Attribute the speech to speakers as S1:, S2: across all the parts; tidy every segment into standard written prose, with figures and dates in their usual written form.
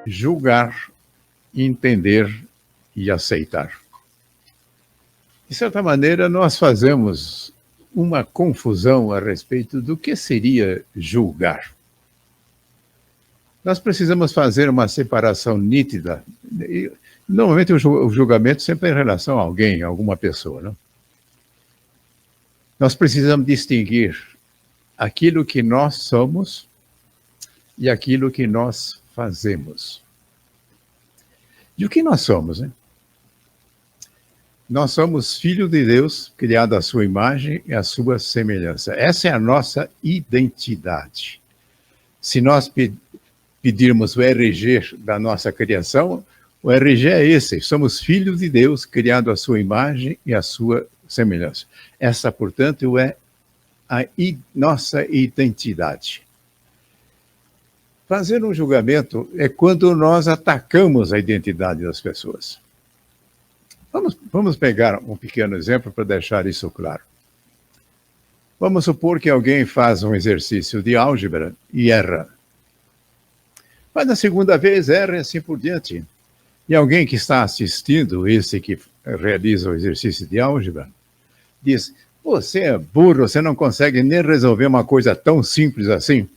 S1: julgar, entender e aceitar. De certa maneira, nós fazemos uma confusão a respeito do que seria julgar. Nós precisamos fazer uma separação nítida. E, normalmente, o julgamento sempre é em relação a alguém, a alguma pessoa, não? Nós precisamos distinguir aquilo que nós somos e aquilo que nós fazemos. E o que nós somos, né? Nós somos filhos de Deus, criados à sua imagem e à sua semelhança. Essa é a nossa identidade. Se nós pedirmos o RG da nossa criação, o RG é esse. Somos filhos de Deus, criados à sua imagem e à sua semelhança. Essa, portanto, é a nossa identidade. Fazer um julgamento é quando nós atacamos a identidade das pessoas. Vamos pegar um pequeno exemplo para deixar isso claro. Vamos supor que alguém faz um exercício de álgebra e erra. Mas na segunda vez erra e assim por diante. E alguém que está assistindo, esse que realiza o exercício de álgebra, diz: você é burro, você não consegue nem resolver uma coisa tão simples assim.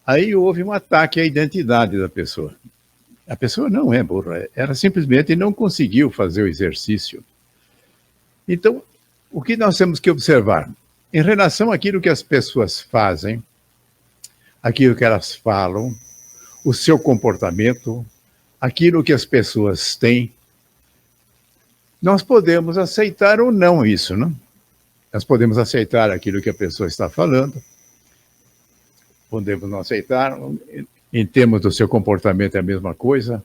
S1: Aí houve um ataque à identidade da pessoa. A pessoa não é burra, ela simplesmente não conseguiu fazer o exercício. Então, o que nós temos que observar? Em relação àquilo que as pessoas fazem, aquilo que elas falam, o seu comportamento, aquilo que as pessoas têm, nós podemos aceitar ou não isso, não? Nós podemos aceitar aquilo que a pessoa está falando, podemos não aceitar. Em termos do seu comportamento é a mesma coisa.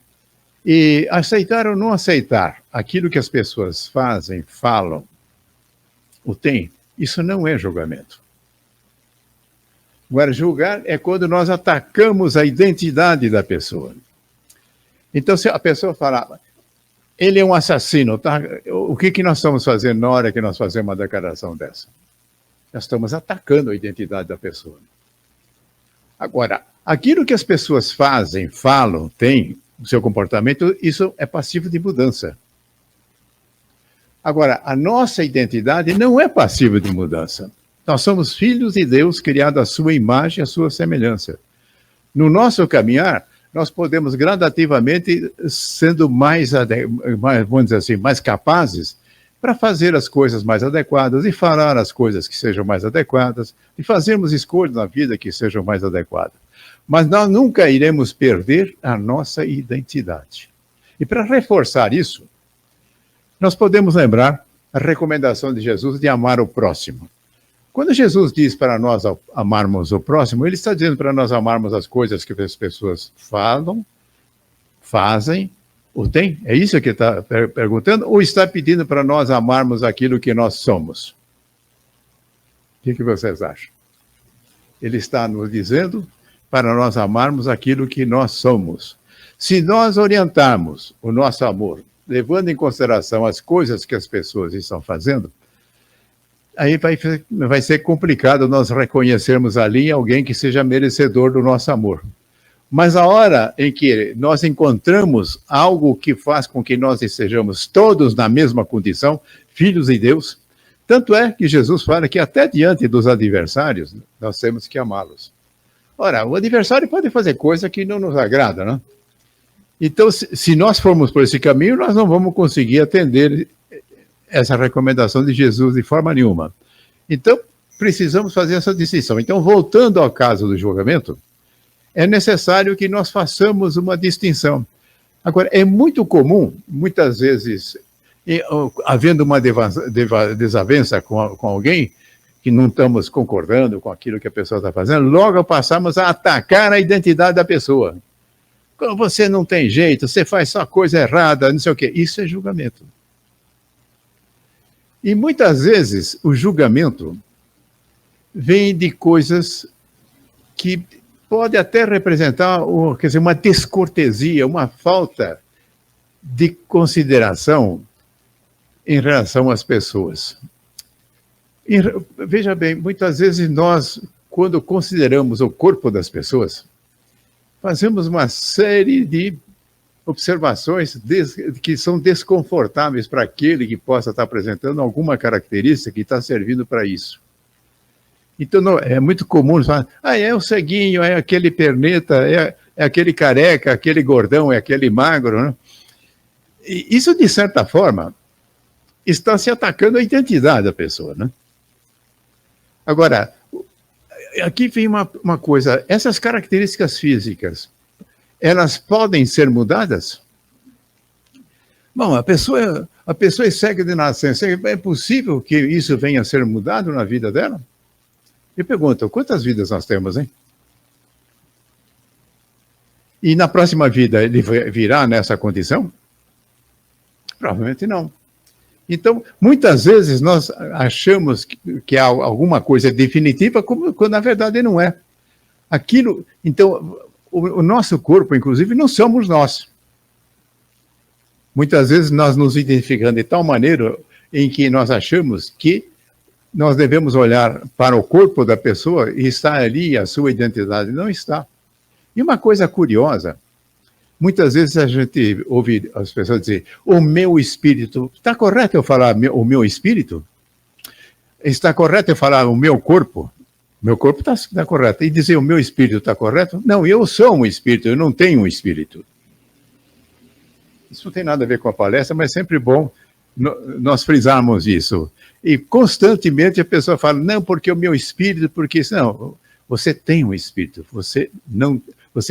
S1: E aceitar ou não aceitar aquilo que as pessoas fazem, falam, ou têm, isso não é julgamento. Agora, julgar é quando nós atacamos a identidade da pessoa. Então, se a pessoa falar, ele é um assassino, tá? O que nós estamos fazendo na hora que nós fazemos uma declaração dessa? Nós estamos atacando a identidade da pessoa. Agora, aquilo que as pessoas fazem, falam, têm, o seu comportamento, isso é passivo de mudança. Agora, a nossa identidade não é passiva de mudança. Nós somos filhos de Deus, criados à sua imagem e à sua semelhança. No nosso caminhar, nós podemos gradativamente sendo vamos dizer assim, mais capazes para fazer as coisas mais adequadas e falar as coisas que sejam mais adequadas e fazermos escolhas na vida que sejam mais adequadas. Mas nós nunca iremos perder a nossa identidade. E para reforçar isso, nós podemos lembrar a recomendação de Jesus de amar o próximo. Quando Jesus diz para nós amarmos o próximo, ele está dizendo para nós amarmos as coisas que as pessoas falam, fazem, ou têm? É isso que ele está perguntando? Ou está pedindo para nós amarmos aquilo que nós somos? O que vocês acham? Ele está nos dizendo para nós amarmos aquilo que nós somos. Se nós orientarmos o nosso amor, levando em consideração as coisas que as pessoas estão fazendo, aí vai ser complicado nós reconhecermos ali alguém que seja merecedor do nosso amor. Mas a hora em que nós encontramos algo que faz com que nós estejamos todos na mesma condição, filhos de Deus, tanto é que Jesus fala que até diante dos adversários, nós temos que amá-los. Ora, o adversário pode fazer coisa que não nos agrada, não? Então, se nós formos por esse caminho, nós não vamos conseguir atender essa recomendação de Jesus de forma nenhuma. Então, precisamos fazer essa distinção. Então, voltando ao caso do julgamento, é necessário que nós façamos uma distinção. Agora, é muito comum, muitas vezes, havendo uma desavença com alguém, que não estamos concordando com aquilo que a pessoa está fazendo, logo passamos a atacar a identidade da pessoa. Você não tem jeito, você faz só coisa errada, não sei o quê. Isso é julgamento. E muitas vezes o julgamento vem de coisas que pode até representar quer dizer, uma descortesia, uma falta de consideração em relação às pessoas. E, veja bem, muitas vezes nós, quando consideramos o corpo das pessoas, fazemos uma série de observações que são desconfortáveis para aquele que possa estar apresentando alguma característica que está servindo para isso. Então, é muito comum falar, é o ceguinho, é aquele perneta, é aquele careca, aquele gordão, é aquele magro, né? E isso, de certa forma, está se atacando a identidade da pessoa, né? Agora, aqui vem uma coisa, essas características físicas, elas podem ser mudadas? Bom, a pessoa é cega de nascença, é possível que isso venha a ser mudado na vida dela? Eu pergunto, quantas vidas nós temos, hein? E na próxima vida ele virá nessa condição? Provavelmente não. Então, muitas vezes nós achamos que alguma coisa é definitiva, quando na verdade não é. Então, o nosso corpo, inclusive, não somos nós. Muitas vezes nós nos identificamos de tal maneira em que nós achamos que nós devemos olhar para o corpo da pessoa e está ali a sua identidade. Não está. E uma coisa curiosa, muitas vezes a gente ouve as pessoas dizer, o meu espírito. Está correto eu falar o meu espírito? Está correto eu falar o meu corpo? Meu corpo está correto. E dizer o meu espírito está correto? Não, eu sou um espírito, eu não tenho um espírito. Isso não tem nada a ver com a palestra, mas é sempre bom nós frisarmos isso. E constantemente a pessoa fala, não, porque o meu espírito, porque isso. Não, você tem um espírito, você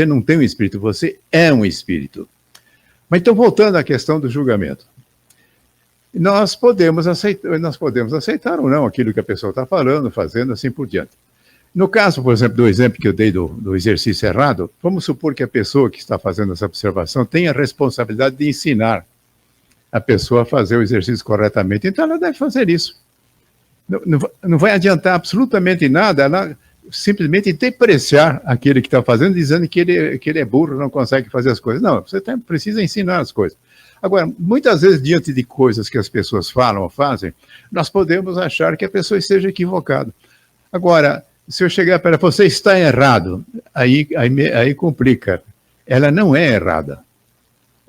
S1: não tem um espírito, você é um espírito. Mas então, voltando à questão do julgamento. Nós podemos aceitar ou não aquilo que a pessoa está falando, fazendo, assim por diante. No caso, por exemplo, do exemplo que eu dei do exercício errado, vamos supor que a pessoa que está fazendo essa observação tenha a responsabilidade de ensinar a pessoa a fazer o exercício corretamente. Então, ela deve fazer isso. Não vai adiantar absolutamente nada ela simplesmente depreciar aquele que está fazendo, dizendo que ele é burro, não consegue fazer as coisas. Não, você precisa ensinar as coisas. Agora, muitas vezes, diante de coisas que as pessoas falam ou fazem, nós podemos achar que a pessoa esteja equivocada. Agora, se eu chegar para ela, você está errado, aí complica. Ela não é errada.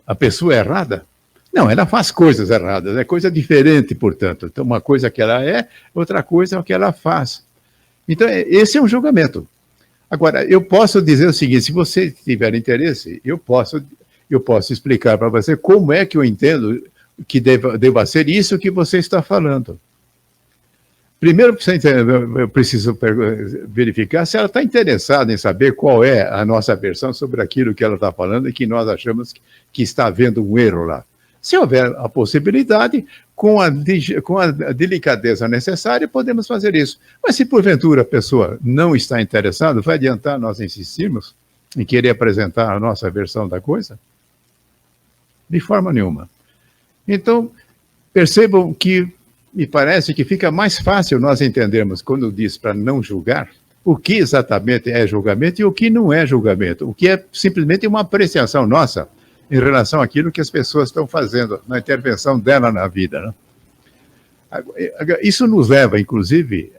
S1: A pessoa é errada? Não, ela faz coisas erradas, é coisa diferente, portanto. Então, uma coisa que ela é, outra coisa é o que ela faz. Então, esse é um julgamento. Agora, eu posso dizer o seguinte, se você tiver interesse, eu posso explicar para você como é que eu entendo que deva ser isso que você está falando. Primeiro, eu preciso verificar se ela está interessada em saber qual é a nossa versão sobre aquilo que ela está falando e que nós achamos que está havendo um erro lá. Se houver a possibilidade, com a delicadeza necessária, podemos fazer isso. Mas se porventura a pessoa não está interessada, vai adiantar nós insistirmos em querer apresentar a nossa versão da coisa? De forma nenhuma. Então, percebam que me parece que fica mais fácil nós entendermos, quando diz para não julgar, o que exatamente é julgamento e o que não é julgamento, o que é simplesmente uma apreciação nossa em relação àquilo que as pessoas estão fazendo na intervenção dela na vida, né? Isso nos leva, inclusive,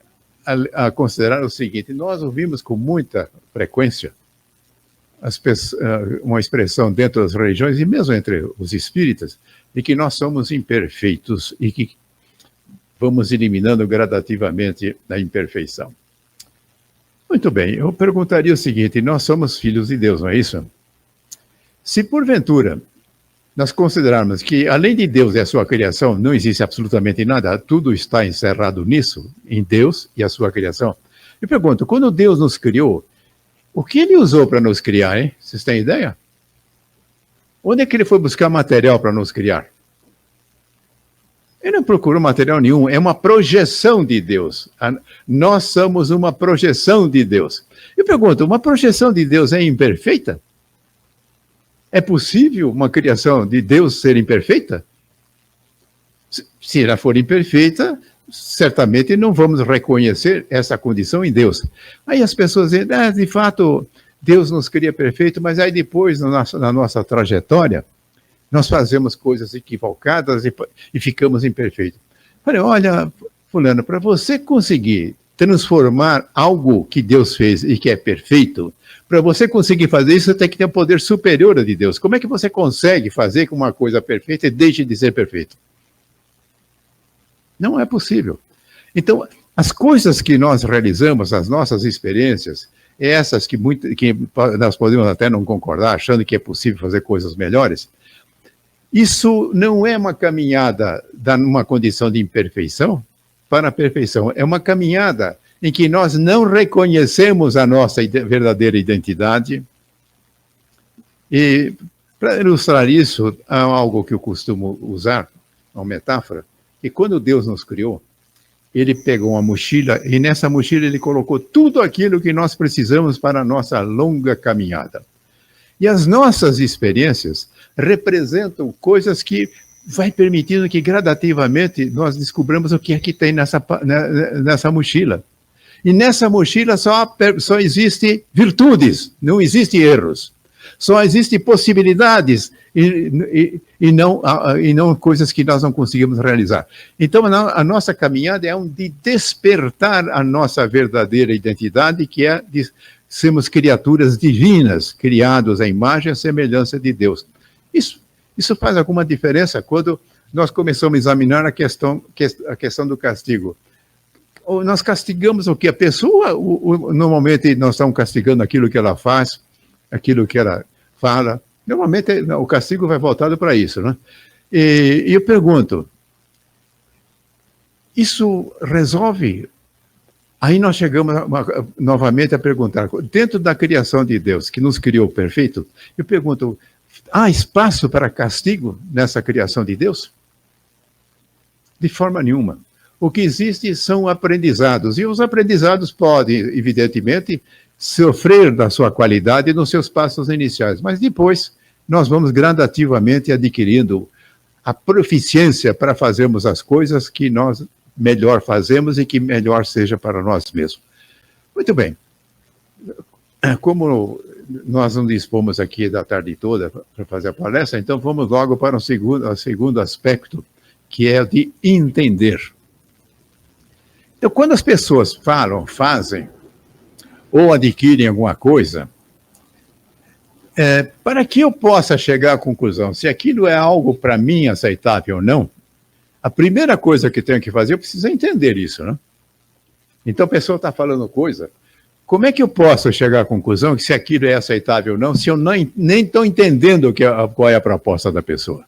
S1: a considerar o seguinte, nós ouvimos com muita frequência uma expressão dentro das religiões, e mesmo entre os espíritas, de que nós somos imperfeitos e que vamos eliminando gradativamente a imperfeição. Muito bem, eu perguntaria o seguinte, nós somos filhos de Deus, não é isso? Se porventura nós considerarmos que além de Deus e a sua criação não existe absolutamente nada, tudo está encerrado nisso, em Deus e a sua criação. Eu pergunto, quando Deus nos criou, o que ele usou para nos criar, hein? Vocês têm ideia? Onde é que ele foi buscar material para nos criar? Ele não procurou material nenhum, é uma projeção de Deus. Nós somos uma projeção de Deus. Eu pergunto, uma projeção de Deus é imperfeita? É possível uma criação de Deus ser imperfeita? Se ela for imperfeita, certamente não vamos reconhecer essa condição em Deus. Aí as pessoas dizem, de fato, Deus nos cria perfeito, mas aí depois, na nossa trajetória, nós fazemos coisas equivocadas e ficamos imperfeitos. Falei, olha, fulano, para você conseguir transformar algo que Deus fez e que é perfeito. Para você conseguir fazer isso, você tem que ter um poder superior de Deus. Como é que você consegue fazer com uma coisa perfeita e deixe de ser perfeito? Não é possível. Então, as coisas que nós realizamos, as nossas experiências, essas que nós podemos até não concordar, achando que é possível fazer coisas melhores, isso não é uma caminhada numa condição de imperfeição para a perfeição. É uma caminhada em que nós não reconhecemos a nossa verdadeira identidade. E, para ilustrar isso, há algo que eu costumo usar, uma metáfora, que quando Deus nos criou, ele pegou uma mochila e nessa mochila ele colocou tudo aquilo que nós precisamos para a nossa longa caminhada. E as nossas experiências representam coisas que vai permitindo que gradativamente nós descobramos o que é que tem nessa mochila. E nessa mochila só existe virtudes, não existem erros. Só existem possibilidades e não coisas que nós não conseguimos realizar. Então, a nossa caminhada é de despertar a nossa verdadeira identidade, que é de sermos criaturas divinas, criados à imagem e à semelhança de Deus. Isso faz alguma diferença quando nós começamos a examinar a questão do castigo. Nós castigamos o que? A pessoa, normalmente nós estamos castigando aquilo que ela faz, aquilo que ela fala. Normalmente o castigo vai voltado para isso, né? E eu pergunto, isso resolve? Aí nós chegamos novamente a perguntar, dentro da criação de Deus, que nos criou perfeito, eu pergunto, há espaço para castigo nessa criação de Deus? De forma nenhuma. O que existe são aprendizados, e os aprendizados podem, evidentemente, sofrer da sua qualidade nos seus passos iniciais, mas depois nós vamos gradativamente adquirindo a proficiência para fazermos as coisas que nós melhor fazemos e que melhor seja para nós mesmos. Muito bem. Como nós não dispomos aqui da tarde toda para fazer a palestra, então vamos logo para o segundo aspecto, que é o de entender. Então, quando as pessoas falam, fazem, ou adquirem alguma coisa, para que eu possa chegar à conclusão se aquilo é algo para mim aceitável ou não, a primeira coisa que tenho que fazer, eu preciso entender isso, né? Então, a pessoa está falando coisa, como é que eu posso chegar à conclusão que se aquilo é aceitável ou não, se eu nem estou entendendo qual é a proposta da pessoa?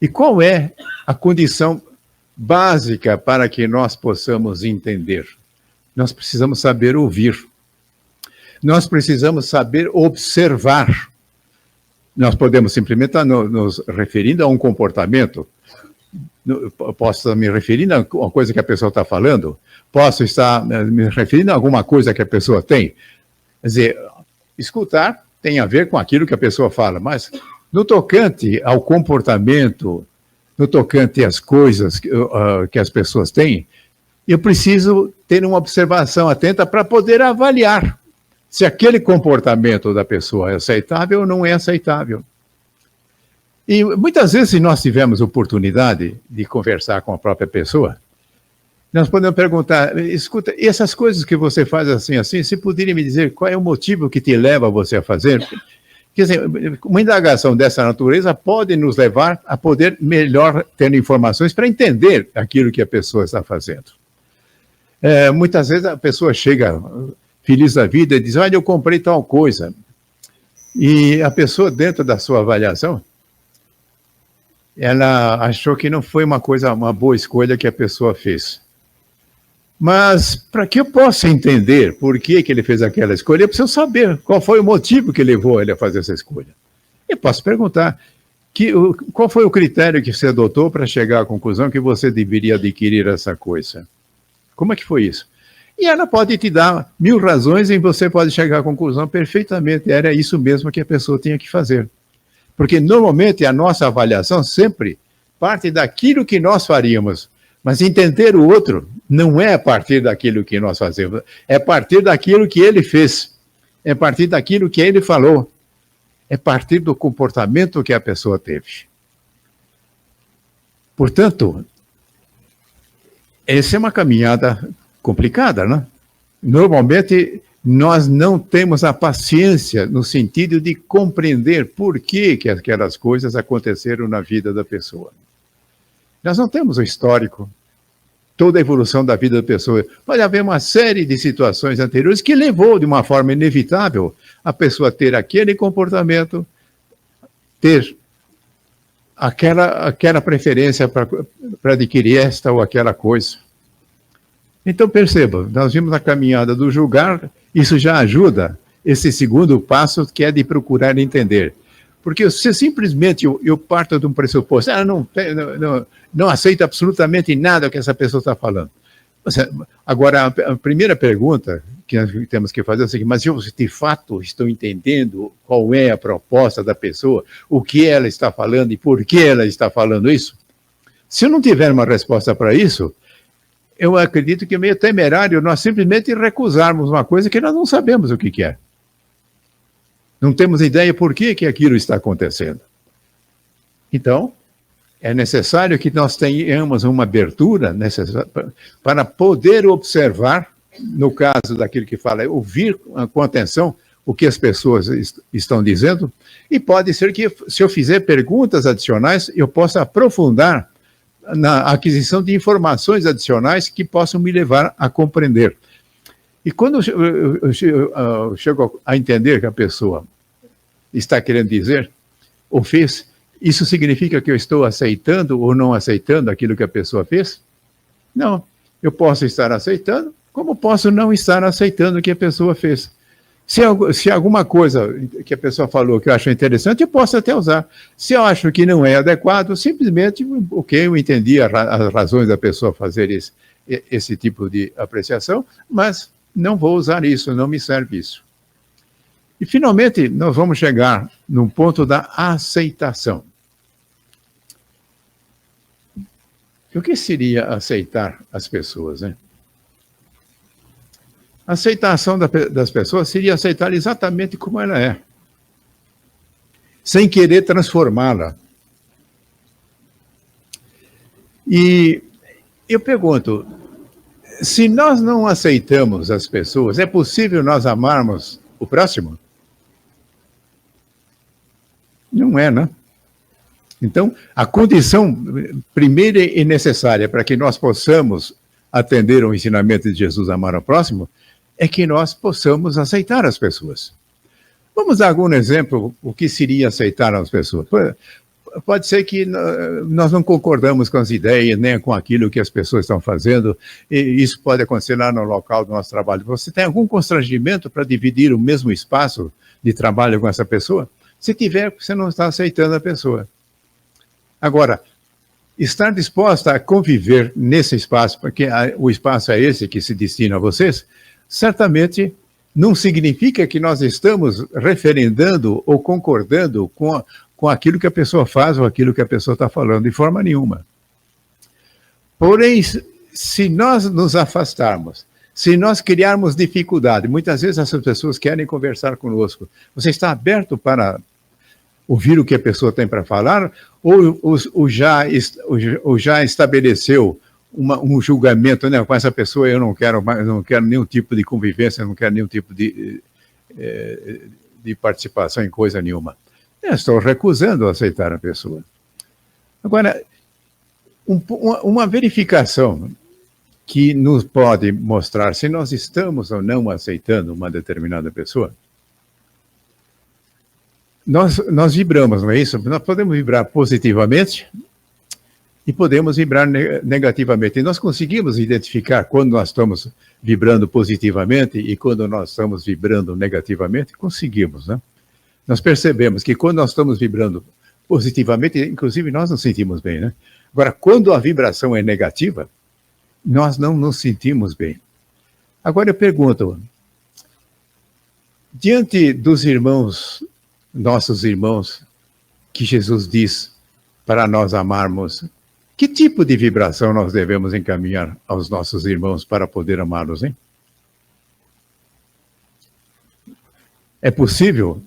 S1: E qual é a condição básica para que nós possamos entender? Nós precisamos saber ouvir. Nós precisamos saber observar. Nós podemos simplesmente estar nos referindo a um comportamento. Posso estar me referindo a uma coisa que a pessoa está falando. Posso estar me referindo a alguma coisa que a pessoa tem. Quer dizer, escutar tem a ver com aquilo que a pessoa fala, mas no tocante ao comportamento, no tocante às coisas que as pessoas têm, eu preciso ter uma observação atenta para poder avaliar se aquele comportamento da pessoa é aceitável ou não é aceitável. E muitas vezes, se nós tivermos oportunidade de conversar com a própria pessoa, nós podemos perguntar, escuta, essas coisas que você faz assim, você poderia me dizer qual é o motivo que te leva a você a fazer? Quer dizer, uma indagação dessa natureza pode nos levar a poder melhor ter informações para entender aquilo que a pessoa está fazendo. Muitas vezes a pessoa chega feliz da vida e diz, olha, eu comprei tal coisa. E a pessoa, dentro da sua avaliação, ela achou que não foi uma boa escolha que a pessoa fez. Mas, para que eu possa entender por que ele fez aquela escolha, eu preciso saber qual foi o motivo que levou ele a fazer essa escolha. Eu posso perguntar, qual foi o critério que você adotou para chegar à conclusão que você deveria adquirir essa coisa? Como é que foi isso? E ela pode te dar 1000 razões e você pode chegar à conclusão perfeitamente, era isso mesmo que a pessoa tinha que fazer. Porque, normalmente, a nossa avaliação sempre parte daquilo que nós faríamos. Mas entender o outro não é a partir daquilo que nós fazemos, é a partir daquilo que ele fez, é a partir daquilo que ele falou, é a partir do comportamento que a pessoa teve. Portanto, essa é uma caminhada complicada, né? Normalmente, nós não temos a paciência no sentido de compreender por que aquelas coisas aconteceram na vida da pessoa. Nós não temos o histórico, toda a evolução da vida da pessoa. Pode haver uma série de situações anteriores que levou, de uma forma inevitável, a pessoa a ter aquele comportamento, ter aquela preferência para adquirir esta ou aquela coisa. Então, perceba, nós vimos a caminhada do julgar, isso já ajuda esse segundo passo, que é de procurar entender. Porque se simplesmente eu parto de um pressuposto, não aceito absolutamente nada que essa pessoa está falando. Agora, a primeira pergunta que nós temos que fazer é o seguinte: mas eu de fato estou entendendo qual é a proposta da pessoa, o que ela está falando e por que ela está falando isso? Se eu não tiver uma resposta para isso, eu acredito que é meio temerário nós simplesmente recusarmos uma coisa que nós não sabemos o que é. Não temos ideia por que aquilo está acontecendo. Então, é necessário que nós tenhamos uma abertura para poder observar, no caso daquilo que fala, ouvir com atenção o que as pessoas estão dizendo, e pode ser que, se eu fizer perguntas adicionais, eu possa aprofundar na aquisição de informações adicionais que possam me levar a compreender. E quando eu chego a entender que a pessoa está querendo dizer ou fez, isso significa que eu estou aceitando ou não aceitando aquilo que a pessoa fez? Não. Eu posso estar aceitando, como posso não estar aceitando o que a pessoa fez. Se alguma coisa que a pessoa falou que eu acho interessante, eu posso até usar. Se eu acho que não é adequado, simplesmente, ok, eu entendi as razões da pessoa fazer esse tipo de apreciação, mas não vou usar isso, não me serve isso. E, finalmente, nós vamos chegar no ponto da aceitação. O que seria aceitar as pessoas, né? A aceitação das pessoas seria aceitar exatamente como ela é, sem querer transformá-la. E eu pergunto, se nós não aceitamos as pessoas, é possível nós amarmos o próximo? Não é, né? Então, a condição primeira e necessária para que nós possamos atender ao ensinamento de Jesus, amar ao próximo, é que nós possamos aceitar as pessoas. Vamos dar algum exemplo, o que seria aceitar as pessoas? Pode ser que nós não concordamos com as ideias, nem com aquilo que as pessoas estão fazendo, e isso pode acontecer lá no local do nosso trabalho. Você tem algum constrangimento para dividir o mesmo espaço de trabalho com essa pessoa? Se tiver, você não está aceitando a pessoa. Agora, estar disposta a conviver nesse espaço, porque o espaço é esse que se destina a vocês, certamente não significa que nós estamos referendando ou concordando com aquilo que a pessoa faz ou aquilo que a pessoa está falando, de forma nenhuma. Porém, se nós nos afastarmos, se nós criarmos dificuldade, muitas vezes essas pessoas querem conversar conosco, você está aberto para ouvir o que a pessoa tem para falar, ou já estabeleceu um julgamento, né? Com essa pessoa eu não quero nenhum tipo de convivência, não quero nenhum tipo de participação em coisa nenhuma. Eu estou recusando aceitar a pessoa. Agora, uma verificação que nos pode mostrar se nós estamos ou não aceitando uma determinada pessoa, nós vibramos, não é isso? Nós podemos vibrar positivamente e podemos vibrar negativamente. E nós conseguimos identificar quando nós estamos vibrando positivamente e quando nós estamos vibrando negativamente? Conseguimos, né? Nós percebemos que quando nós estamos vibrando positivamente, inclusive nós nos sentimos bem, né? Agora, quando a vibração é negativa, nós não nos sentimos bem. Agora eu pergunto, diante dos irmãos, nossos irmãos, que Jesus diz para nós amarmos, que tipo de vibração nós devemos encaminhar aos nossos irmãos para poder amá-los, hein? É possível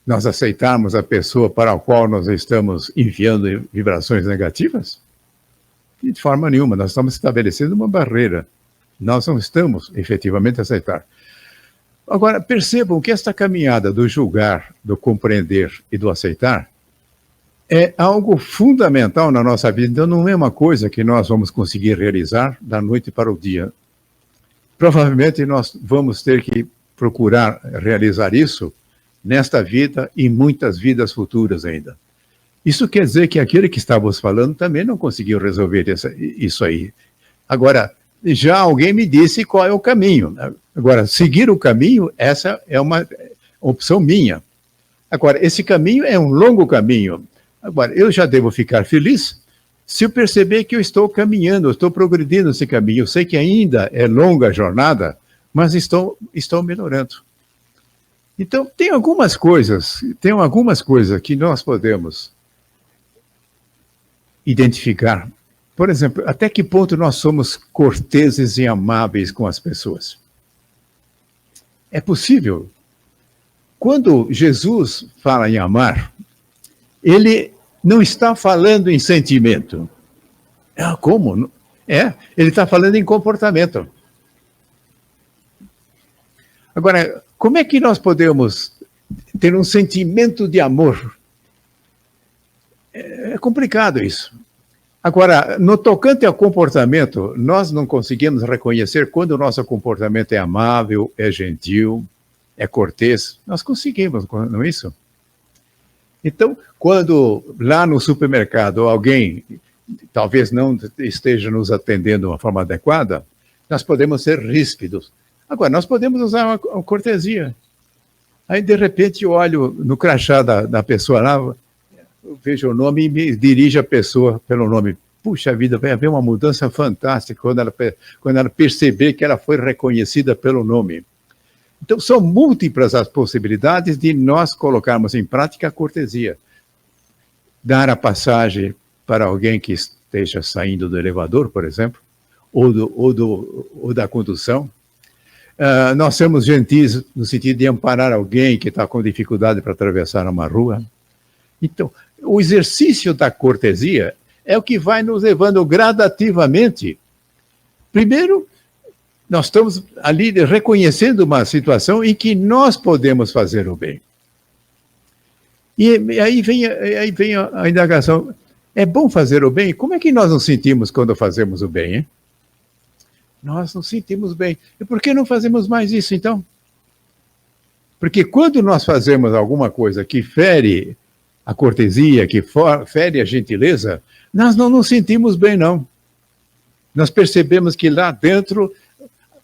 S1: nós aceitarmos a pessoa para a qual nós estamos enviando vibrações negativas? De forma nenhuma, nós estamos estabelecendo uma barreira. Nós não estamos efetivamente a aceitar. Agora, percebam que esta caminhada do julgar, do compreender e do aceitar é algo fundamental na nossa vida. Então, não é uma coisa que nós vamos conseguir realizar da noite para o dia. Provavelmente, nós vamos ter que procurar realizar isso nesta vida e muitas vidas futuras ainda. Isso quer dizer que aquele que estávamos falando também não conseguiu resolver isso aí. Agora, já alguém me disse qual é o caminho. Agora, seguir o caminho, essa é uma opção minha. Agora, esse caminho é um longo caminho. Agora, eu já devo ficar feliz se eu perceber que eu estou caminhando, eu estou progredindo nesse caminho. Eu sei que ainda é longa a jornada, mas estou melhorando. Então, tem algumas coisas que nós podemos identificar. Por exemplo, até que ponto nós somos corteses e amáveis com as pessoas? É possível. Quando Jesus fala em amar, ele não está falando em sentimento. Como? Ele está falando em comportamento. Agora, como é que nós podemos ter um sentimento de amor? É complicado isso. Agora, no tocante ao comportamento, nós não conseguimos reconhecer quando o nosso comportamento é amável, é gentil, é cortês. Nós conseguimos, não é isso? Então, quando lá no supermercado alguém talvez não esteja nos atendendo de uma forma adequada, nós podemos ser ríspidos. Agora, nós podemos usar uma cortesia. Aí, de repente, eu olho no crachá da pessoa lá, eu vejo o nome e me dirijo a pessoa pelo nome. Puxa vida, vai haver uma mudança fantástica quando ela perceber que ela foi reconhecida pelo nome. Então, são múltiplas as possibilidades de nós colocarmos em prática a cortesia. Dar a passagem para alguém que esteja saindo do elevador, por exemplo, ou da condução. Nós somos gentis no sentido de amparar alguém que está com dificuldade para atravessar uma rua. Então, o exercício da cortesia é o que vai nos levando gradativamente. Primeiro, nós estamos ali reconhecendo uma situação em que nós podemos fazer o bem. E aí vem a indagação. É bom fazer o bem? Como é que nós nos sentimos quando fazemos o bem, hein? Nós nos sentimos bem. E por que não fazemos mais isso, então? Porque quando nós fazemos alguma coisa que fere a cortesia, que fere a gentileza, nós não nos sentimos bem, não. Nós percebemos que lá dentro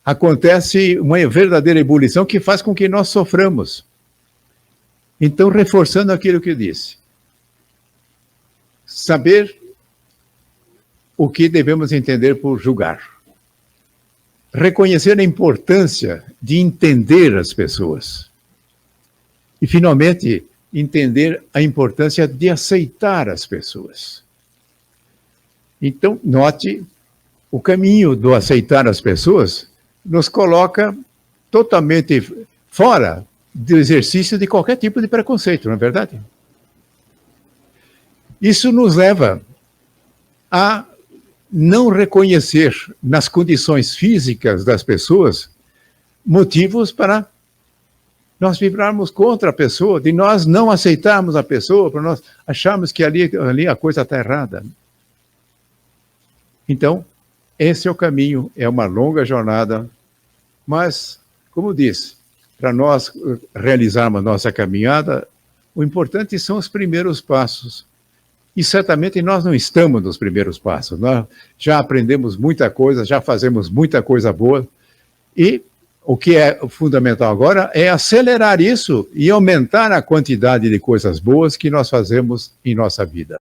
S1: acontece uma verdadeira ebulição que faz com que nós soframos. Então, reforçando aquilo que eu disse, saber o que devemos entender por julgar. Reconhecer a importância de entender as pessoas. E, finalmente, entender a importância de aceitar as pessoas. Então, note, o caminho do aceitar as pessoas nos coloca totalmente fora do exercício de qualquer tipo de preconceito, não é verdade? Isso nos leva a não reconhecer nas condições físicas das pessoas motivos para nós vibrarmos contra a pessoa, de nós não aceitarmos a pessoa, para nós acharmos que ali a coisa está errada. Então, esse é o caminho, é uma longa jornada, mas, como disse, para nós realizarmos nossa caminhada, o importante são os primeiros passos. E certamente nós não estamos nos primeiros passos. Nós já aprendemos muita coisa, já fazemos muita coisa boa. E o que é fundamental agora é acelerar isso e aumentar a quantidade de coisas boas que nós fazemos em nossa vida.